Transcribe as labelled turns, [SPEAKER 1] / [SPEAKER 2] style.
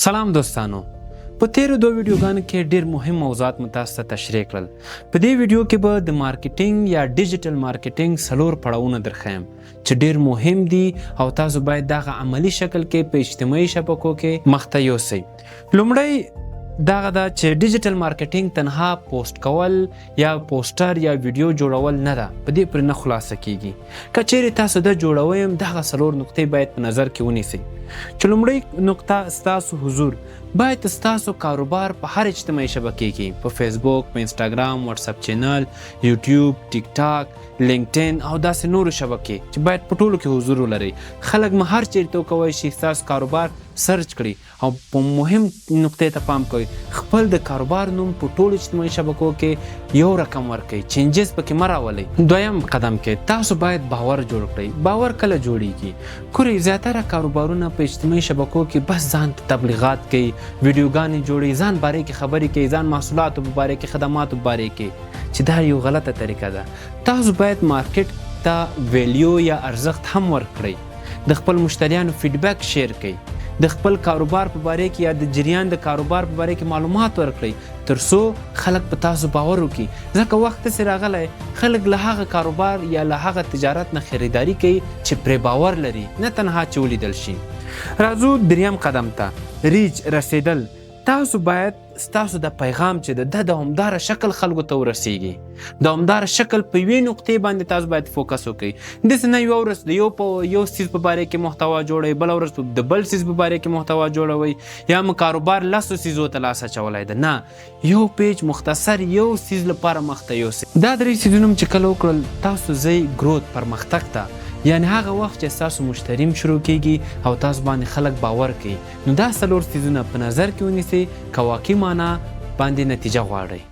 [SPEAKER 1] سلام دوستانو، په تیرو دوه ویډیوګانو کې ډېر مهم موضوعات مو تاسو ته تشریح کړل. په دې ویډیو کې به د مارکیټینګ یا ډیجیټل مارکیټینګ 4 پړاوونه درښیم چې ډېر مهم دي او تاسو باید دغه عملي شکل کې په اجتماعي شبکو کې مخته یوسئ. لومړی دغه ده چې ډیجیټل مارکیټینګ تنها پوسټ کول یا پوسټر یا ویډیو جوړول نه ده، په دې پرې نه خلاصه کیږي. که چیرې تاسو د جوړوئ دغه 4 نقطې باید په نظر کې ونیسئ. چې لومړی نقطه ستاسو حضور باید ستاسو کاروبار په هر اجتماعي شبکې کې، په فیسبوک، په انسټاګرام، واتساپ چینل، یوټیوب، ټیک ټاک، لینکډین او داسې نورو شبکې چې باید په ټولو کې حضور ولرئ. خلک مو هر چیرته وکوئ چې ستاسو کاروبار سرچ کړي او په مهم نقطې ته پام کوئ. خپل د کاروبار نوم په ټولو اجتماعي شبکو کې یو رقم ورکړئ، چینجز پکې مه راولئ. دویم قدم کې تاسو باید باور جوړ کړئ. باور کله جوړیږي؟ ګورئ، زیاتره کاروبارونه په اجتماعي شبکو کې بس ځان ته تبلیغات کوي، ویډیوګانې جوړي، ځان باره کې خبرې کوي، ځان محصولاتو په باره کې، خدماتو په باره کې، چې دا یو غلطه طریقه ده. تاسو باید مارکیټ ته ویلیو یا ارزښت هم ورکړئ. د خپل مشتریانو فیډبیک شیر کړئ. د خپل کاروبار په باره کې یا د جریان د کاروبار په باره کې معلومات ورکړئ تر څو خلک په تاسو باور وکړي. ځکه وخت داسې راغلی خلک له هغه کاروبار یا له هغه تجارت نه خریداري کوي چې پرې باور لري، نه تنها چې ولیدل شي. راځو دریم قدم ته، ریچ، رسیدل. تاسو باید ستاسو د پیغام چې ده د دوامداره شکل خلکو ته ورسیږي. دوامداره شکل په یوې نقطې باندې تاسو باید فوکس وکړئ. داسې نه یوه ورځ د یو څیز په باره کې محتوا جوړوئ، بله ورځ د بل څیز په باره کې محتوا جوړوئ، یا مو کاروبار 10 څیزو ته لاس اچولی ده. نه، یو پیج مختصر یو څیز لپاره مخته یوسئ. دا 3 څیزونه چې کله وکړل تاسو ځئ گروت، پرمختګ ته، یعنی هغه وخت چې ستاسو مشتریم شروع کیږي او تاسو باندې خلک باور کوي. نو دا 4 څیزونه په نظر کې ونیسئ که واقعي معنا باندې نتیجه غواړئ.